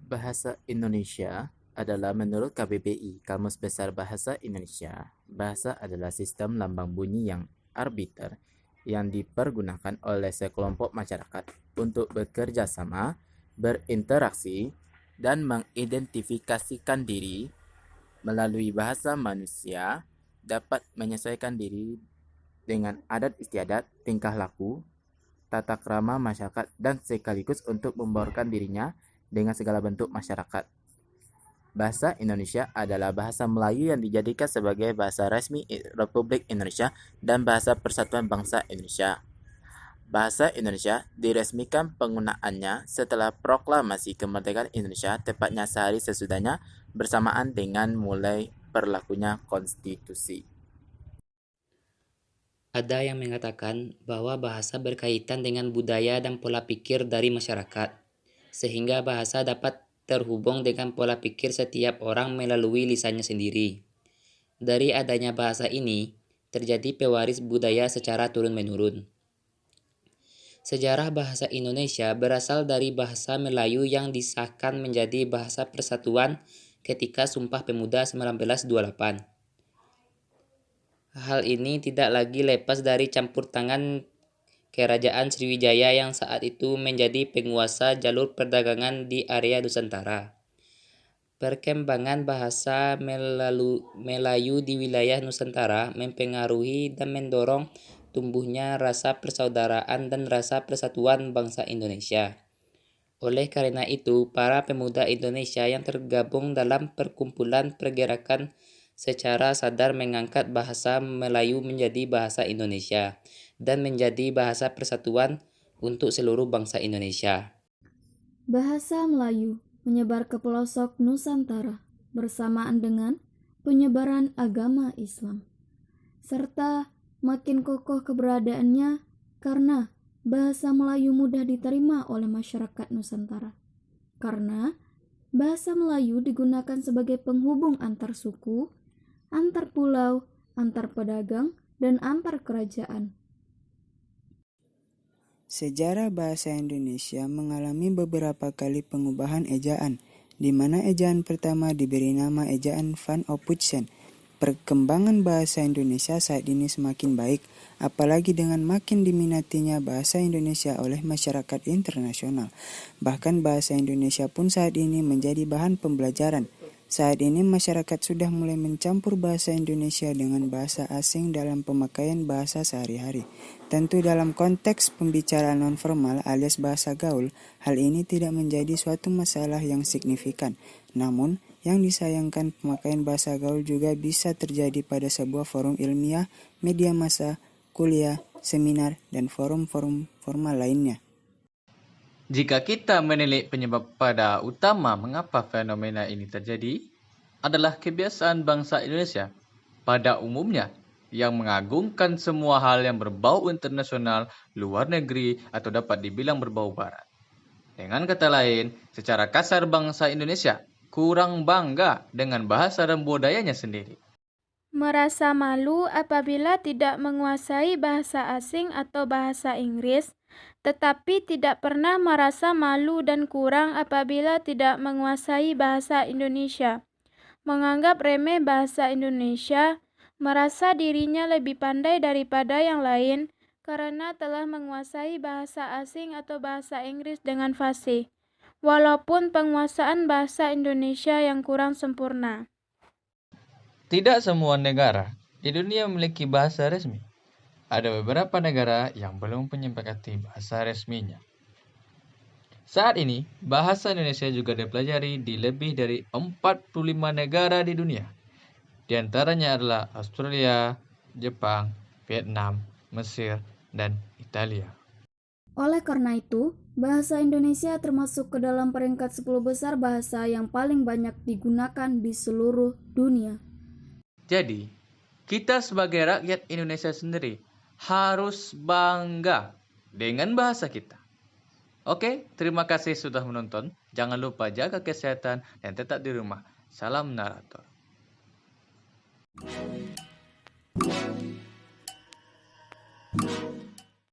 Bahasa Indonesia adalah menurut KBBI, Kamus Besar Bahasa Indonesia. Bahasa adalah sistem lambang bunyi yang arbiter yang dipergunakan oleh sekelompok masyarakat untuk bekerja sama, berinteraksi, dan mengidentifikasikan diri melalui bahasa. Manusia dapat menyesuaikan diri dengan adat istiadat, tingkah laku, tata krama masyarakat, dan sekaligus untuk membaurkan dirinya dengan segala bentuk masyarakat. Bahasa Indonesia adalah bahasa Melayu yang dijadikan sebagai bahasa resmi Republik Indonesia dan bahasa Persatuan Bangsa Indonesia. Bahasa Indonesia diresmikan penggunaannya setelah Proklamasi Kemerdekaan Indonesia, tepatnya sehari sesudahnya bersamaan dengan mulai berlakunya konstitusi. Ada yang mengatakan bahwa bahasa berkaitan dengan budaya dan pola pikir dari masyarakat, sehingga bahasa dapat terhubung dengan pola pikir setiap orang melalui lisannya sendiri. Dari adanya bahasa ini, terjadi pewaris budaya secara turun-menurun. Sejarah bahasa Indonesia berasal dari bahasa Melayu yang disahkan menjadi bahasa persatuan ketika Sumpah Pemuda 1928. Hal ini tidak lagi lepas dari campur tangan Kerajaan Sriwijaya yang saat itu menjadi penguasa jalur perdagangan di area Nusantara. Perkembangan bahasa Melayu di wilayah Nusantara mempengaruhi dan mendorong tumbuhnya rasa persaudaraan dan rasa persatuan bangsa Indonesia. Oleh karena itu, para pemuda Indonesia yang tergabung dalam perkumpulan pergerakan secara sadar mengangkat bahasa Melayu menjadi bahasa Indonesia dan menjadi bahasa persatuan untuk seluruh bangsa Indonesia. Bahasa Melayu menyebar ke pelosok Nusantara bersamaan dengan penyebaran agama Islam, serta makin kokoh keberadaannya karena bahasa Melayu mudah diterima oleh masyarakat Nusantara. Karena bahasa Melayu digunakan sebagai penghubung antar suku, antar pulau, antar pedagang, dan antar kerajaan. Sejarah bahasa Indonesia mengalami beberapa kali pengubahan ejaan, di mana ejaan pertama diberi nama ejaan Van Ophuijsen. Perkembangan bahasa Indonesia saat ini semakin baik, apalagi dengan makin diminatinya bahasa Indonesia oleh masyarakat internasional. Bahkan bahasa Indonesia pun saat ini menjadi bahan pembelajaran. Saat ini masyarakat sudah mulai mencampur bahasa Indonesia dengan bahasa asing dalam pemakaian bahasa sehari-hari. Tentu dalam konteks pembicaraan nonformal alias bahasa gaul, hal ini tidak menjadi suatu masalah yang signifikan. Namun, yang disayangkan pemakaian bahasa gaul juga bisa terjadi pada sebuah forum ilmiah, media massa, kuliah, seminar, dan forum-forum formal lainnya. Jika kita menilik penyebab pada utama mengapa fenomena ini terjadi, adalah kebiasaan bangsa Indonesia pada umumnya yang mengagungkan semua hal yang berbau internasional, luar negeri, atau dapat dibilang berbau barat. Dengan kata lain, secara kasar bangsa Indonesia kurang bangga dengan bahasa dan budayanya sendiri. Merasa malu apabila tidak menguasai bahasa asing atau bahasa Inggris, tetapi tidak pernah merasa malu dan kurang apabila tidak menguasai bahasa Indonesia. Menganggap remeh bahasa Indonesia, merasa dirinya lebih pandai daripada yang lain karena telah menguasai bahasa asing atau bahasa Inggris dengan fasih, walaupun penguasaan bahasa Indonesia yang kurang sempurna. Tidak semua negara di dunia memiliki bahasa resmi. Ada beberapa negara yang belum menyepakati bahasa resminya. Saat ini, bahasa Indonesia juga dipelajari di lebih dari 45 negara di dunia. Di antaranya adalah Australia, Jepang, Vietnam, Mesir, dan Italia. Oleh karena itu, bahasa Indonesia termasuk ke dalam peringkat 10 besar bahasa yang paling banyak digunakan di seluruh dunia. Jadi, kita sebagai rakyat Indonesia sendiri harus bangga dengan bahasa kita. Oke, terima kasih sudah menonton. Jangan lupa jaga kesehatan dan tetap di rumah. Salam narator.